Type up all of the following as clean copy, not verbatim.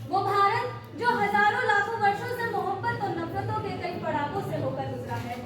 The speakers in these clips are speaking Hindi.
वो भारत जो हजारों लाखों वर्षों से मोहब्बत और नफरतों के कई पड़ावों से होकर गुजरा है।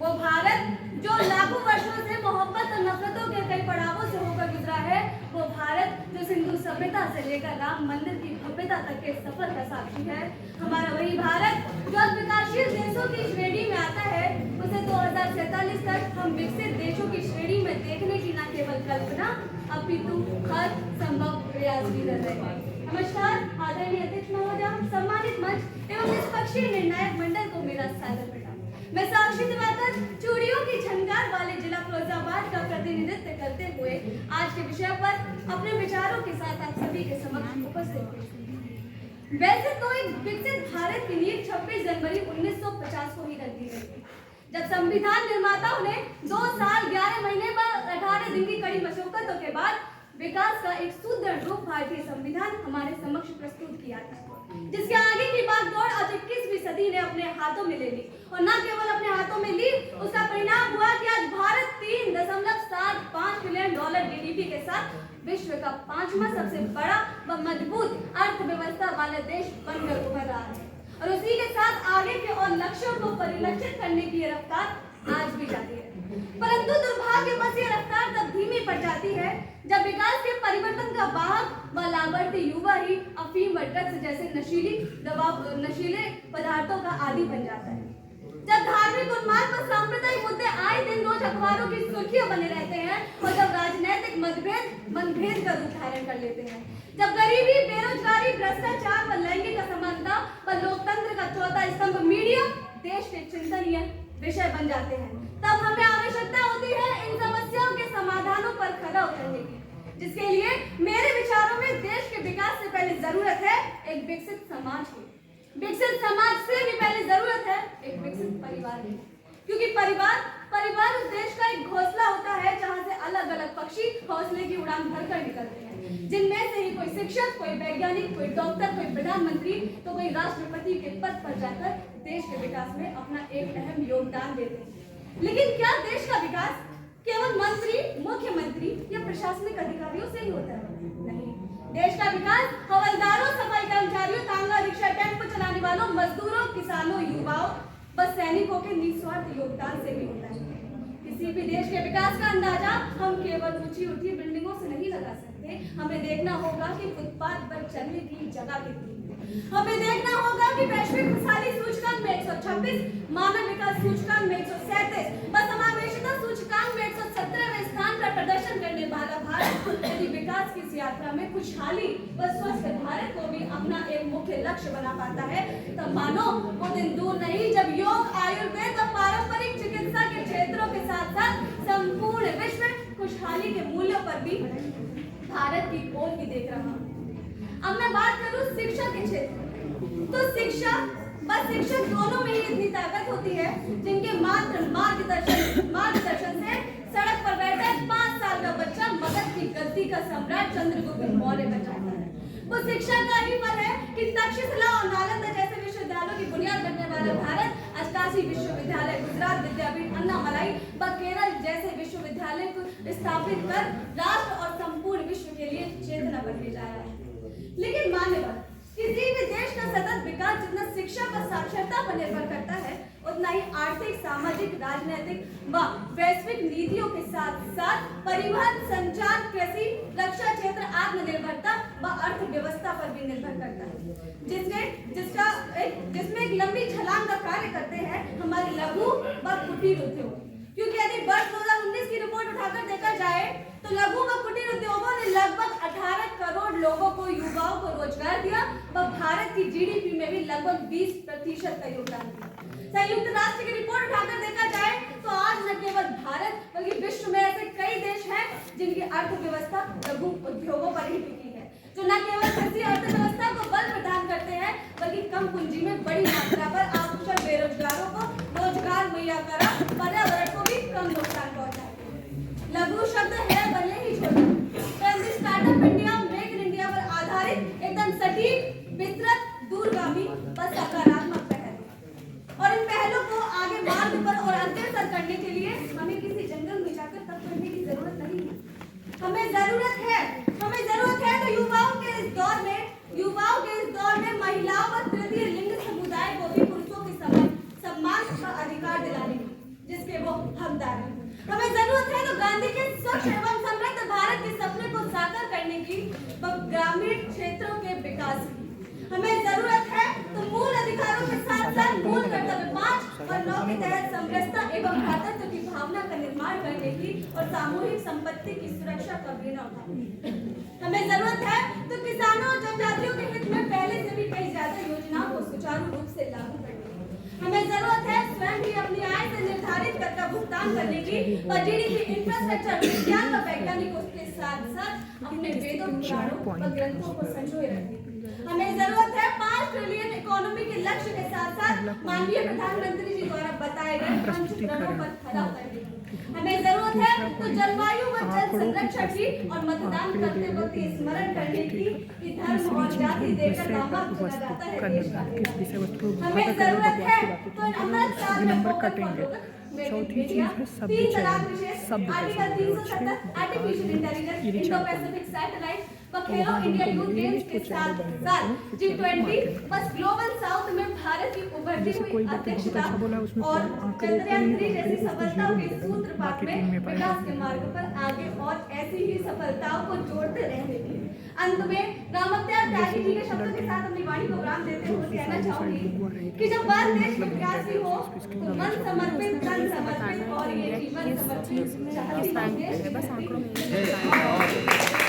वो भारत जो लाखों वर्षों से मोहब्बत और नफरतों के कई पड़ावों से होकर गुजरा है। वो भारत जो सिंधु सभ्यता से लेकर राम मंदिर की भव्यता तक के सफर का साक्षी है। हमारा वही भारत जो विकासशील देशों की श्रेणी में आता है, उसे 2047 तक हम विकसित देशों की श्रेणी में देखने की न केवल कल्पना अपितु हर संभव प्रयास भी कर रहे हैं। नमस्कार आदरणीय अध्यक्ष महोदय, सम्मानित मंच एवं निष्पक्षीय निर्णायक मंडल को मेरा सादर प्रणाम। मैं साक्षी दिवाकर चूड़ियों की झनकार वाले जिला फिरोजाबाद का प्रतिनिधित्व करते हुए आज के विषय पर अपने विचारों के साथ आप सभी के समक्ष उपस्थित हूँ। वैसे तो एक विकसित भारत की नींव 26 जनवरी 1950 को ही रख दी गई थी, जब संविधान निर्माताओं ने 2 साल 11 महीने पर 18 दिन की कड़ी मशक्कतों के बाद विकास का एक सुदृढ़ रूप भारतीय संविधान हमारे समक्ष प्रस्तुत किया था, जिसके आगे की बागडोर आज 21वीं सदी ने अपने हाथों में ले ली। और न केवल अपने हाथों में ली, उसका परिणाम हुआ कि आज भारत $3.75 ट्रिलियन जीडीपी के साथ विश्व का 5वां सबसे बड़ा व मजबूत अर्थव्यवस्था वाला देश बनकर उभर रहा है। और उसी के साथ आगे के और लक्ष्यों को परिलक्षित करने की ये रफ्तार आज भी जारी है। परंतु दुर्भाग्यवश ये रफ्तार तब धीमी पड़ जाती है जब विकास के परिवर्तन का वाहक व लाभार्थी युवा ही अफीम व ड्रग्स जैसे नशीले पदार्थों का आदी बन जाता है। जब धार्मिक उन्माद व सांप्रदायिक मुद्दे आए दिन रोज अखबारों की सुर्खियों बने रहते हैं और जब राजनीतिक मनभेद का रूप धारण कर लेते हैं, जब गरीबी, बेरोजगारी, भ्रष्टाचार व लैंगिक असमानता व लोकतंत्र का चौथा स्तंभ मीडिया देश के चिंतनीय विषय बन जाते हैं, तब हमें आवश्यकता होती है इन समस्याओं के समाधानों पर खरा उतरने की, जिसके लिए मेरे विचारों में देश के विकास से पहले जरूरत है एक विकसित समाज की। विकसित समाज से भी पहले जरूरत है एक विकसित परिवार की, क्योंकि परिवार उस देश का एक घोंसला होता है जहां से अलग अलग पक्षी घोंसले की उड़ान भरकर निकलते हैं, जिनमें से ही कोई शिक्षक, कोई वैज्ञानिक, कोई डॉक्टर, कोई प्रधानमंत्री तो कोई राष्ट्रपति के पद पर जाकर देश के विकास में अपना एक अहम योगदान देते हैं। लेकिन क्या देश का विकास केवल मंत्री, मुख्यमंत्री या प्रशासनिक अधिकारियों से ही होता है? नहीं, देश का विकास हवलदारों, सफाई कर्मचारियों, तांगा रिक्शा, टेम्पो चलाने वालों, मजदूरों, किसानों, युवाओं व सैनिकों के निस्वार्थ योगदान से भी होता है। किसी भी देश के विकास का अंदाजा हम केवल ऊंची ऊंची बिल्डिंगों से नहीं लगा सकते। हमें देखना होगा कि फुटपाथ पर चलने की जगह कितनी है। हमें देखना होगा कि वैश्विक खुशहाली सूचकांक में 126, मानव विकास सूचकांक में 137 व समावेशिता सूचकांक में 117वें स्थान पर प्रदर्शन करने वाला भारत यदि विकास की इस यात्रा में खुशहाली व स्वस्थ भारत को भी अपना एक मुख्य लक्ष्य बना पाता है, तब मानो वो दिन दूर नहीं जब योग, आयुर्वेद और पारंपरिक चिकित्सा के क्षेत्रों के साथ साथ संपूर्ण विश्व खुशहाली के मूल्यों पर भी भारत की ओर ही देख रहा हूँ। अब मैं बात करूं शिक्षा के क्षेत्र में, तो शिक्षा व शिक्षक दोनों में ही इतनी ताकत होती है जिनके मात्र मार्गदर्शन से सड़क पर बैठा 5 साल का बच्चा मगध की गद्दी का सम्राट चंद्रगुप्त मौर्य बन जाता है। वो शिक्षा का ही फल है कि तक्षशिला और नालंदा जैसे विश्वविद्यालयों की बुनियाद बनने वाला भारत आज काशी विश्वविद्यालय, गुजरात विद्यापीठ, अन्नामलाई व केरल जैसे विश्वविद्यालय को स्थापित कर राष्ट्र और संपूर्ण विश्व के लिए चेतना बनने जा रहा है। लेकिन मान्यवर किसी भी देश का सतत विकास जितना शिक्षा व साक्षरता पर निर्भर करता है, उतना ही आर्थिक, सामाजिक, राजनीतिक व वैश्विक नीतियों के साथ साथ परिवहन, संचार, कृषि, रक्षा क्षेत्र, आत्मनिर्भरता व अर्थव्यवस्था पर भी निर्भर करता है, जिसमें एक लंबी छलांग का कार्य करते हैं हमारे लघु व कुटीर उद्योग। क्योंकि यदि वर्ष 2019 की रिपोर्ट उठाकर देखा जाए तो लघु व कुटीर उद्योगों ने लगभग 18 करोड़ लोगों को, युवाओं को रोजगार दिया व भारत की जीडीपी में भी लगभग 20% का योगदान दिया। संयुक्त राष्ट्र की रिपोर्ट उठाकर देखा जाए तो आज न केवल भारत बल्कि विश्व में ऐसे कई देश हैं जिनकी अर्थव्यवस्था लघु उद्योगों पर ही टिकी है, जो न केवल कृषि अर्थव्यवस्था को बल प्रदान करते हैं बल्कि कम पूंजी में बड़ी मात्रा पर अकुशल बेरोजगारों को रोजगार मुहैया करा पर्यावरण को भी कम नुकसान पहुंचाते हैं। लघु शब्द है भले ही छोटा, परंतु startup India, make in India पर आधारित एकदम सटीक, विस्तृत, दूरगामी व सकारात्मक पहल, और इन पहलों को आगे मार्ग पर और अग्रसर करने के लिए हमें किसी जंगल में जाकर तप करने की जरूरत नहीं है। हमें जरूरत है तो युवाओं के इस दौर में युवाओं के इस दौर में महिलाओं व तृतीय लिंग समुदाय को भी पुरुषों के समान सम्मान का अधिकार दिलाने की, जिसके वो हकदार हैं। हमें जरूरत है तो गांधी के स्वच्छ एवं समृद्ध भारत के सपने को साकार करने की व ग्रामीण क्षेत्रों के विकास की। हमें जरूरत है तो मूल अधिकारों के साथ साथ मूल कर्तव्य 5 और 9 के तहत समरसता एवं भ्रातृत्व की भावना का निर्माण करने की और सामूहिक संपत्ति की सुरक्षा का बीड़ा उठाने की। हमें जरूरत है तो किसानों और जनजातियों के हित में पहले से भी कई ज्यादा योजनाओं को सुचारू रूप से लागू करने की। हमें जरूरत है स्वयं भी अपनी आय से निर्धारित कर का भुगतान करने की और जीडीपी इंफ्रास्ट्रक्चर विज्ञान व वैज्ञानिकों के साथ साथ अपने वेदों पुराणों व ग्रंथों को संजोए रखने की। हमें जरूरत है 5 ट्रिलियन इकोनॉमी के लक्ष्य के साथ साथ माननीय प्रधानमंत्री जी द्वारा बताए गए पंचप्रणों पर खरा उतरने की। हमें जरूरत है तो जलवायु व जल संरक्षण की और मतदान करते वक्त ये स्मरण करने की कि धर्म और जाति देकर दामन चुना जाता है देश का। हमें जरूरत है तो अमृत काल में फोकस पर चौथी चीज है शब्द चयन। शब्द article 370 artificial intelligence Indo Pacific satellite व खेलो इंडिया यूथ गेम्स के साथ साथ G20 बस ग्लोबल साउथ में भारत की उभरती हुई अध्यक्षता और चंद्रयान 3 जैसी सफलताओं के सूत्रपात में विकास के मार्ग पर आगे और ऐसी ही सफलताओं को जोड़ते रहने की। अंत में रामत्याग त्यागी जी के शब्दों के साथ अपनी वाणी को विराम देते हुए कहना चाहूंगी कि जब बात देश के विकास की हो तो मन समर्पित तन समर्पित और ये जीवन समर्पित चाहती हूँ।